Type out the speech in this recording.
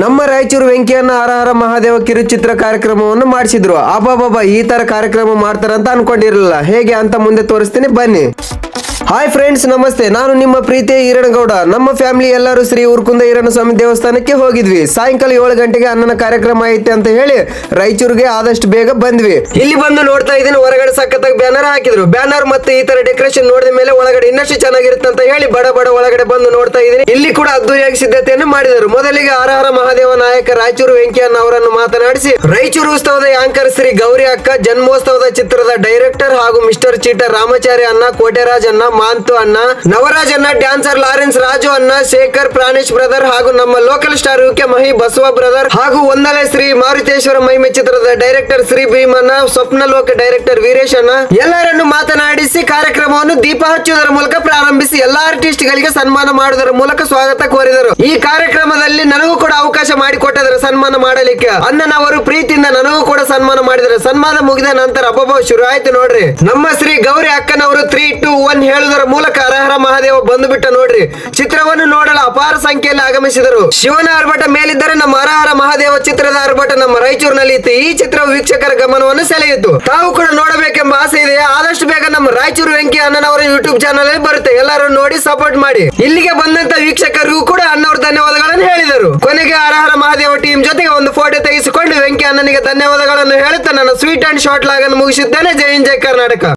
ನಮ್ಮ ರಾಯಚೂರು ವೆಂಕಿಯನ್ನ ಹರ ಹರ ಮಹಾದೇವ ಕಿರುಚಿತ್ರ ಕಾರ್ಯಕ್ರಮವನ್ನು ಮಾಡಿಸಿದ್ರು. ಅಬ್ಬಾಬಾಬಾ, ಈ ತರ ಕಾರ್ಯಕ್ರಮ ಮಾಡ್ತಾರಂತ ಅನ್ಕೊಂಡಿರಲಿಲ್ಲ. ಹೇಗೆ ಅಂತ ಮುಂದೆ ತೋರಿಸ್ತೀನಿ, ಬನ್ನಿ. ಹಾಯ್ ಫ್ರೆಂಡ್ಸ್, ನಮಸ್ತೆ. ನಾನು ನಿಮ್ಮ ಪ್ರೀತಿಯ ಈರಣಗೌಡ. ನಮ್ಮ ಫ್ಯಾಮಿಲಿ ಎಲ್ಲರೂ ಶ್ರೀ ಉರ್ಕುಂದ ಈರಣ್ಣಸ್ವಾಮಿ ದೇವಸ್ಥಾನಕ್ಕೆ ಹೋಗಿದ್ವಿ. ಸಾಯಂಕಾಲ 7 ಗಂಟೆಗೆ ಅಣ್ಣನ ಕಾರ್ಯಕ್ರಮ ಐತೆ ಅಂತ ಹೇಳಿ ರಾಯಚೂರಿಗೆ ಆದಷ್ಟು ಬೇಗ ಬಂದ್ವಿ. ಇಲ್ಲಿ ಬಂದು ನೋಡ್ತಾ ಇದ್ದೀನಿ, ಹೊರಗಡೆ ಸಖತ್ತಾಗಿ ಬ್ಯಾನರ್ ಹಾಕಿದ್ರು. ಬ್ಯಾನರ್ ಮತ್ತೆ ಈ ತರ ಡೆಕೋರೇಷನ್ ನೋಡಿದ ಮೇಲೆ ಒಳಗಡೆ ಇನ್ನಷ್ಟು ಚೆನ್ನಾಗಿರುತ್ತೆ ಅಂತ ಹೇಳಿ ಬಡ ಒಳಗಡೆ ಬಂದು ನೋಡ್ತಾ ಇದ್ದೀನಿ. ಇಲ್ಲಿ ಕೂಡ ಅದ್ದೂರಿಯಾಗಿ ಸಿದ್ಧತೆಯನ್ನು ಮಾಡಿದರು. ಮೊದಲಿಗೆ ಹರ ಹರ ಮಹಾದೇವ ನಾಯಕ ರಾಯಚೂರು ವೆಂಕಿಯಣ್ಣ ಅವರನ್ನು ಮಾತನಾಡಿಸಿ ರಾಯಚೂರು ಉತ್ಸವದ ಆಂಕರ್ ಶ್ರೀ ಗೌರಿ ಅಕ್ಕ, ಜನ್ಮೋತ್ಸವದ ಚಿತ್ರದ ಡೈರೆಕ್ಟರ್ ಹಾಗೂ ಮಿಸ್ಟರ್ ಚೀಟರ್ ರಾಮಾಚಾರ್ಯ ಅಣ್ಣ, ಕೋಟೆರಾಜ್ ಅಣ್ಣ, ಮಾಂತು ಅಣ್ಣ, ನವರಾಜ್ ಅಣ್ಣ, ಡ್ಯಾನ್ಸರ್ ಲಾರೆನ್ಸ್ ರಾಜು ಅಣ್ಣ, ಶೇಖರ್ ಪ್ರಾಣೇಶ್ ಬ್ರದರ್ ಹಾಗೂ ನಮ್ಮ ಲೋಕಲ್ ಸ್ಟಾರ್ ಯುಕೆ ಮಹಿ ಬಸವ ಬ್ರದರ್ ಹಾಗೂ ಒಂದಲೆ ಶ್ರೀ ಮಾರುತೇಶ್ವರ ಮಹಿಮೆ ಚಿತ್ರದ ಡೈರೆಕ್ಟರ್ ಶ್ರೀ ಭೀಮಣ್ಣ, ಸ್ವಪ್ನ ಲೋಕ ಡೈರೆಕ್ಟರ್ ವೀರೇಶ್ ಅಣ್ಣ ಎಲ್ಲರನ್ನು ಮಾತನಾಡಿಸಿ ಕಾರ್ಯಕ್ರಮವನ್ನು ದೀಪ ಹಚ್ಚುವುದರ ಮೂಲಕ ಪ್ರಾರಂಭಿಸಿ ಎಲ್ಲಾ ಆರ್ಟಿಸ್ಟ್ ಗಳಿಗೆ ಸನ್ಮಾನ ಮಾಡುವುದರ ಮೂಲಕ ಸ್ವಾಗತ ಕೋರಿದರು. ಈ ಕಾರ್ಯಕ್ರಮದಲ್ಲಿ ನನಗೂ ಕೂಡ ಅವಕಾಶ ಮಾಡಿಕೊಟ್ಟಿದ್ದಾರೆ ಸನ್ಮಾನ ಮಾಡಲಿಕ್ಕೆ. ಅಣ್ಣನವರು ಪ್ರೀತಿಯಿಂದ ನನಗೂ ಕೂಡ ಸನ್ಮಾನ ಮಾಡಿದರೆ. ಸನ್ಮಾನ ಮುಗಿದ ನಂತರ ಅಬ್ಬಬ್ಬ ಶುರು ಆಯ್ತು ನೋಡ್ರಿ. ನಮ್ಮ ಶ್ರೀ ಗೌರಿ ಅಕ್ಕನವರು 3, 2, 1 ಹೇಳುವುದರ ಮೂಲಕ ಹರ ಹರ ಮಹಾದೇವ ಬಂದು ಬಿಟ್ಟ ನೋಡ್ರಿ. ಚಿತ್ರವನ್ನು ನೋಡಲು ಅಪಾರ ಸಂಖ್ಯೆಯಲ್ಲಿ ಆಗಮಿಸಿದರು. ಶಿವನ ಆರ್ಭಟ ಮೇಲಿದ್ದರೆ ನಮ್ಮ ಹರ ಹರ ಮಹಾದೇವ ಚಿತ್ರದ ಆರ್ಭಟ ನಮ್ಮ ರಾಯಚೂರಿನಲ್ಲಿ ಇತ್ತು. ಈ ಚಿತ್ರವು ವೀಕ್ಷಕರ ಗಮನವನ್ನು ಸೆಳೆಯಿತು. ತಾವು ಕೂಡ ನೋಡಬೇಕೆಂಬ ಆಸೆ ಇದೆ. ಆದಷ್ಟು ಬೇಗ ನಮ್ಮ ರಾಯಚೂರು ವೆಂಕಿ ಅಣ್ಣನವರ ಯೂಟ್ಯೂಬ್ ಚಾನಲ್ ಅಲ್ಲಿ ಬರುತ್ತೆ. ಎಲ್ಲರೂ ನೋಡಿ ಸಪೋರ್ಟ್ ಮಾಡಿ. ಇಲ್ಲಿಗೆ ಬಂದಂತ ವೀಕ್ಷಕರಿಗೂ ಕೂಡ ಅಣ್ಣವರು ಧನ್ಯವಾದಗಳನ್ನು ಹೇಳಿದರು. ಕೊನೆಗೆ ಹರ ಹರ ಮಹಾದೇವ ಟೀಮ್ ಜೊತೆಗೆ ಒಂದು ಫೋಟೋ ತೆಗೆಸಿಕೊಂಡು ವೆಂಕಿ ಅಣ್ಣನಿಗೆ ಧನ್ಯವಾದಗಳನ್ನು ಹೇಳುತ್ತಾ ನನ್ನ ಸ್ವೀಟ್ ಅಂಡ್ ಶಾರ್ಟ್ ಲಾಗ್ ಅನ್ನು ಮುಗಿಸಿದ್ದೇನೆ. ಜೈ ಹಿಂದ್, ಜೈ ಕರ್ನಾಟಕ.